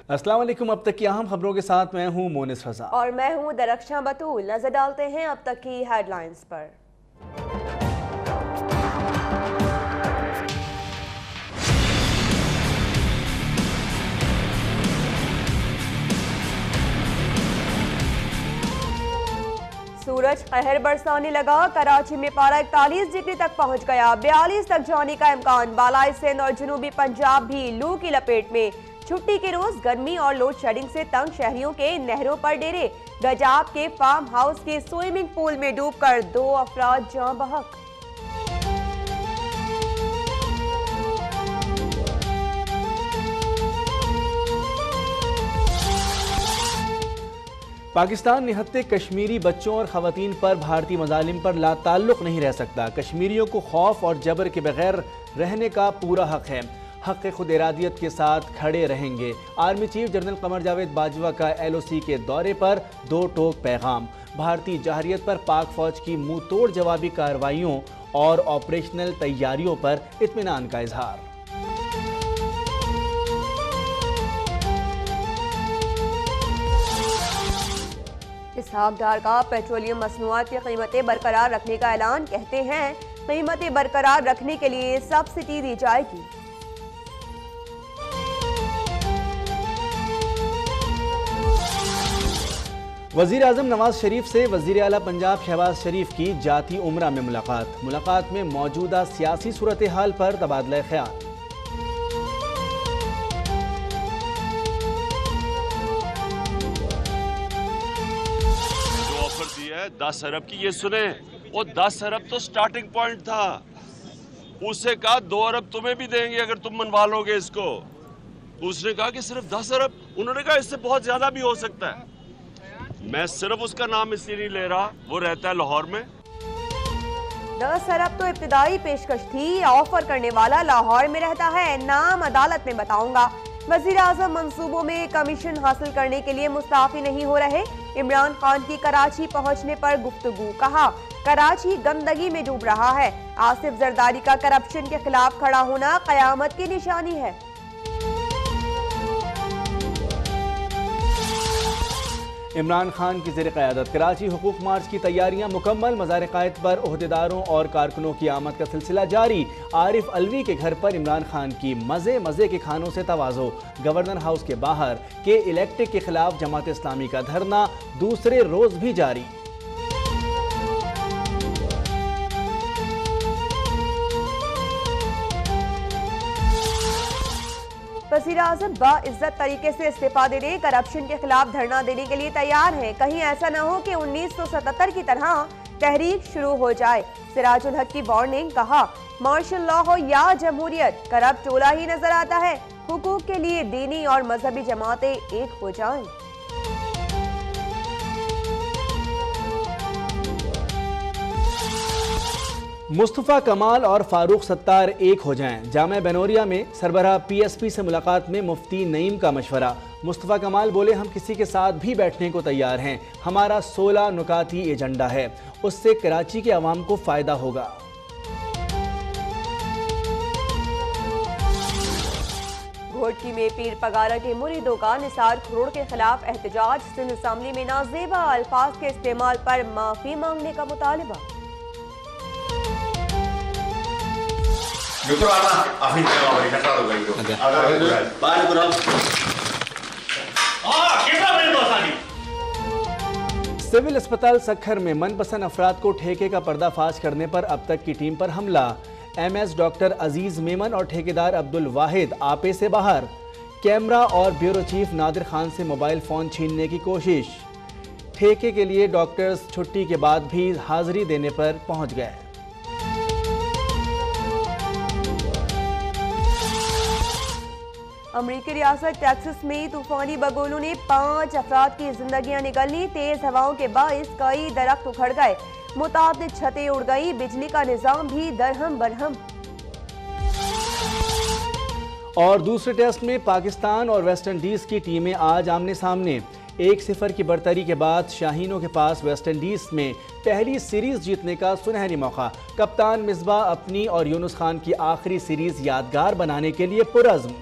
अस्सलाम वालेकुम। अब तक की अहम खबरों के साथ मैं हूं मोनिस रजा और मैं हूं दरख्शां बतूल। नजर डालते हैं अब तक की हेडलाइंस पर। सूरज कहर बरसाने लगा। कराची में पारा 41 डिग्री तक पहुंच गया। 42 तक जाने का इम्कान। बालाई सिंध और जनूबी पंजाब भी लू की लपेट में। छुट्टी के रोज गर्मी और लोड शेडिंग से तंग शहरियों के नहरों पर डेरे। गजाब के फार्म हाउस के स्विमिंग पूल में डूबकर 2 अफराद जान बहक। पाकिस्तान निहत्ते कश्मीरी बच्चों और खवातीन पर भारतीय मजालिम पर लाताल्लुक नहीं रह सकता। कश्मीरियों को खौफ और जबर के बगैर रहने का पूरा हक है। हक खुद इरादियत के साथ खड़े रहेंगे। Army chief general Qamar Javed Bajwa का LOC के दौरे पर 2 टोक पैगाम। भारतीय जहरियत पर पाक फौज की मुंह तोड़ जवाबी कार्रवाइयों और ऑपरेशनल तैयारियों पर इत्मीनान का इजहार। इसहाक डार का पेट्रोलियम मसनूआत की कीमतें बरकरार रखने का ऐलान। कहते हैं कीमतें बरकरार रखने के लिए सब्सिडी दी जाएगी। वजीर आजम नवाज शरीफ से वजीर आला पंजाब शहबाज शरीफ की जाती उमरा में मुलाकात में मौजूदा सियासी सूरत हाल पर तबादला ख्याल। जो ऑफर दिया है 10 अरब की, ये सुने, वो 10 अरब तो स्टार्टिंग पॉइंट था। उससे कहा 2 अरब तुम्हें भी देंगे अगर तुम मनवा लोगे इसको। उसने कहा कि सिर्फ 10 अरब। उन्होंने कहा इससे बहुत ज्यादा भी हो सकता है। मैं सिर्फ उसका नाम इसलिए नहीं ले रहा, वो रहता है लाहौर में। 10 अरब तो इब्तिदाई पेशकश थी। ऑफर करने वाला लाहौर में रहता है। नाम अदालत में बताऊंगा। वजीर आजम मंसूबों में कमीशन हासिल करने के लिए मुस्ताफी नहीं हो रहे। इमरान खान की कराची पहुंचने पर गुफ्तगू। कहा कराची गंदगी में डूब रहा है। आसिफ जरदारी का करप्शन के खिलाफ खड़ा होना कयामत की निशानी है। इमरान खान की ज़ेर क़यादत कराची हुकूक मार्च की तैयारियां मुकम्मल। मज़ार क़ायद पर ओहदेदारों और कारकुनों की आमद का सिलसिला जारी। आरिफ अलवी के घर पर इमरान खान की मज़े के खानों से तवाज़ो। गवर्नर हाउस के बाहर के इलेक्ट्रिक के खिलाफ जमात इस्लामी का धरना दूसरे रोज भी जारी। वज़ीर आज़म बाइज्जत तरीके से इस्तीफा देने, करप्शन के खिलाफ धरना देने के लिए तैयार हैं। कहीं ऐसा न हो कि 1977 की तरह तहरीक शुरू हो जाए। सिराजुल हक की वार्निंग। कहा मार्शल लॉ हो या जमहूरियत, करप्ट टोला ही नजर आता है। हुकूक के लिए दीनी और मजहबी जमातें एक हो जाएं। मुस्तफ़ा कमाल और फारूक सत्तार एक हो जाएं। जामे बनोरिया में सरबराह PSP से मुलाकात में मुफ्ती नईम का मशवरा। मुस्तफ़ा कमाल बोले हम किसी के साथ भी बैठने को तैयार हैं। हमारा 16 नुकाती एजेंडा है, उससे कराची के अवाम को फायदा होगा। घोटकी में पीर पगारा के मुरीदों का निसार खरोड़ के खिलाफ एहतजाज। सिंध असम्बली में नाजेबा अल्फाज के इस्तेमाल पर माफी मांगने का मुतालबा। सिविल अस्पताल सखर में मनपसंद अफराद को ठेके का पर्दाफाश करने पर अब तक की टीम पर हमला। MS डॉक्टर अजीज मेमन और ठेकेदार अब्दुल वाहिद आपे से बाहर। कैमरा और ब्यूरो चीफ नादिर खान से मोबाइल फोन छीनने की कोशिश। ठेके के लिए डॉक्टर्स छुट्टी के बाद भी हाजिरी देने पर पहुंच गए। अमरीकी रियासत टेक्सास में तूफानी बगोलों ने 5 अफराद की जिंदगियां निगली। तेज हवाओं के बाइस कई दरख्त उखड़ गए। मुताबिक छतें उड़ गई। बिजली का निजाम भी दरहम बरहम। और दूसरे टेस्ट में पाकिस्तान और वेस्ट इंडीज की टीमें आज आमने सामने। 1-0 की बढ़तरी के बाद शाहीनों के पास वेस्ट इंडीज में पहली सीरीज जीतने का सुनहरी मौका। कप्तान मिसबाह अपनी और यूनुस खान की आखिरी सीरीज यादगार बनाने के लिए पुरअज़्म।